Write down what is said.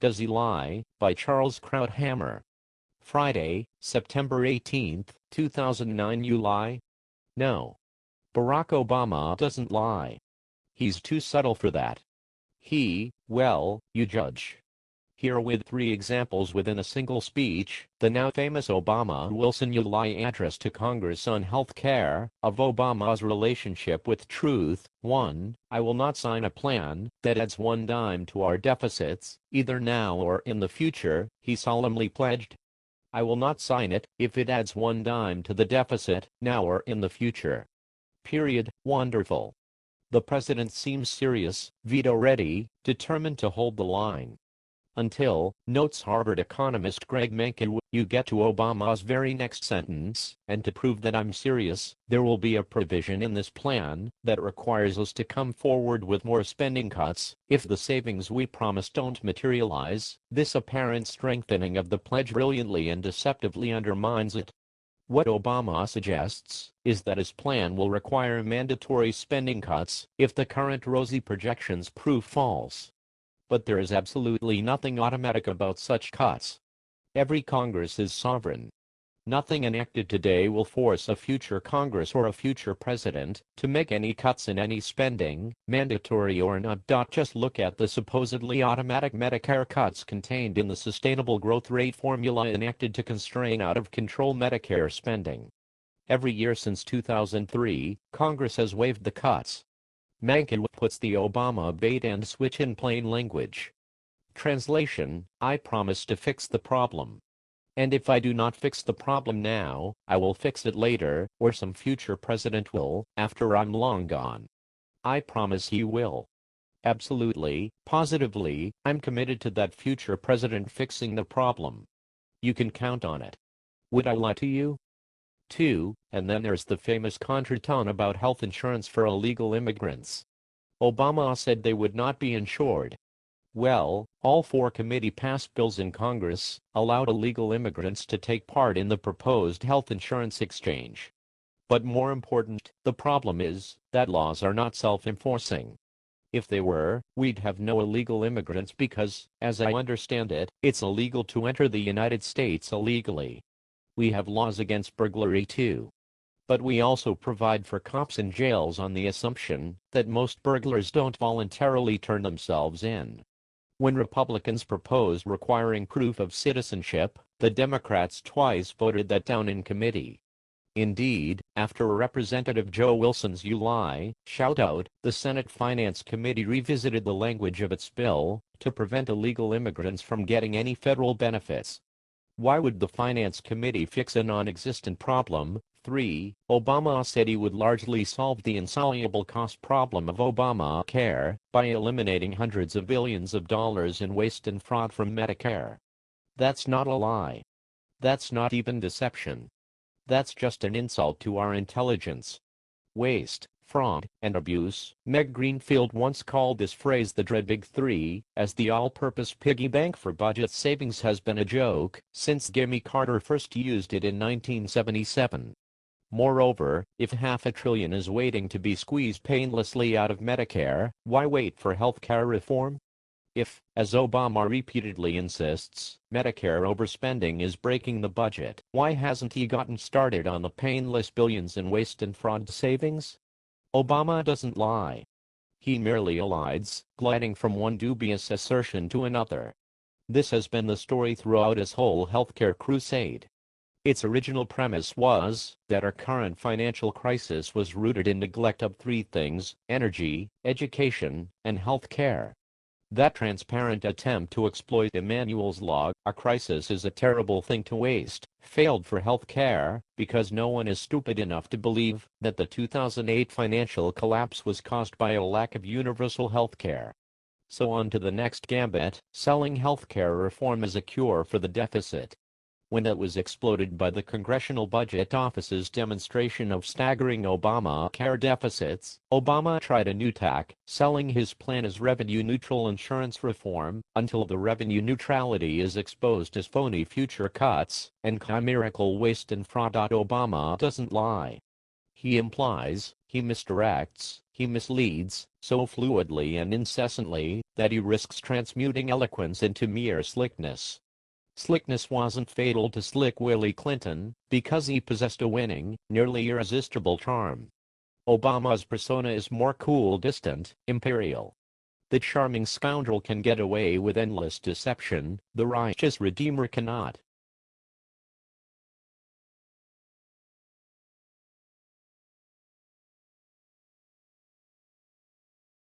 Does He Lie? By Charles Krauthammer. Friday, September 18, 2009. You lie? No. Barack Obama doesn't lie. He's too subtle for that. Well, you judge. Here with 3 examples within a single speech, the now famous Obama-Wilson You Lie address to Congress on health care, of Obama's relationship with truth. 1. I will not sign a plan that adds one dime to our deficits, either now or in the future, he solemnly pledged. I will not sign it if it adds one dime to the deficit, now or in the future. Period. Wonderful. The president seems serious, veto-ready, determined to hold the line. Until, notes Harvard economist Greg Mencken, you get to Obama's very next sentence, and to prove that I'm serious, there will be a provision in this plan that requires us to come forward with more spending cuts if the savings we promised don't materialize. This apparent strengthening of the pledge brilliantly and deceptively undermines it. What Obama suggests is that his plan will require mandatory spending cuts if the current rosy projections prove false. But there is absolutely nothing automatic about such cuts. Every Congress is sovereign. Nothing enacted today will force a future Congress or a future president to make any cuts in any spending, mandatory or not. Just look at the supposedly automatic Medicare cuts contained in the sustainable growth rate formula enacted to constrain out-of-control Medicare spending. Every year since 2003, Congress has waived the cuts. Mencken puts the Obama bait-and-switch in plain language. Translation: I promise to fix the problem. And if I do not fix the problem now, I will fix it later, or some future president will, after I'm long gone. I promise he will. Absolutely, positively, I'm committed to that future president fixing the problem. You can count on it. Would I lie to you? 2. And then there's the famous contretemps about health insurance for illegal immigrants. Obama said they would not be insured. Well, all 4 committee-passed bills in Congress allowed illegal immigrants to take part in the proposed health insurance exchange. But more important, the problem is that laws are not self-enforcing. If they were, we'd have no illegal immigrants because, as I understand it, it's illegal to enter the United States illegally. We have laws against burglary too. But we also provide for cops in jails on the assumption that most burglars don't voluntarily turn themselves in. When Republicans proposed requiring proof of citizenship, the Democrats twice voted that down in committee. Indeed, after Representative Joe Wilson's You Lie shout-out, the Senate Finance Committee revisited the language of its bill to prevent illegal immigrants from getting any federal benefits. Why would the Finance Committee fix a non-existent problem? 3. Obama said he would largely solve the insoluble cost problem of Obamacare by eliminating hundreds of billions of dollars in waste and fraud from Medicare. That's not a lie. That's not even deception. That's just an insult to our intelligence. Waste, fraud, and abuse. Meg Greenfield once called this phrase the dread Big Three, as the all-purpose piggy bank for budget savings has been a joke since Jimmy Carter first used it in 1977. Moreover, if $500 billion is waiting to be squeezed painlessly out of Medicare, why wait for health care reform? If, as Obama repeatedly insists, Medicare overspending is breaking the budget, why hasn't he gotten started on the painless billions in waste and fraud savings? Obama doesn't lie. He merely elides, gliding from one dubious assertion to another. This has been the story throughout his whole healthcare crusade. Its original premise was that our current financial crisis was rooted in neglect of 3 things: energy, education, and health care. That transparent attempt to exploit Emmanuel's law, a crisis is a terrible thing to waste, failed for health care because no one is stupid enough to believe that the 2008 financial collapse was caused by a lack of universal health care. So on to the next gambit, selling health care reform as a cure for the deficit. When it was exploded by the Congressional Budget Office's demonstration of staggering Obamacare deficits, Obama tried a new tack, selling his plan as revenue-neutral insurance reform, until the revenue neutrality is exposed as phony future cuts and chimerical waste and fraud. Obama doesn't lie. He implies, he misdirects, He misleads so fluidly and incessantly that he risks transmuting eloquence into mere slickness. Slickness wasn't fatal to Slick Willie Clinton because he possessed a winning, nearly irresistible charm. Obama's persona is more cool, distant, imperial. The charming scoundrel can get away with endless deception, the righteous redeemer cannot.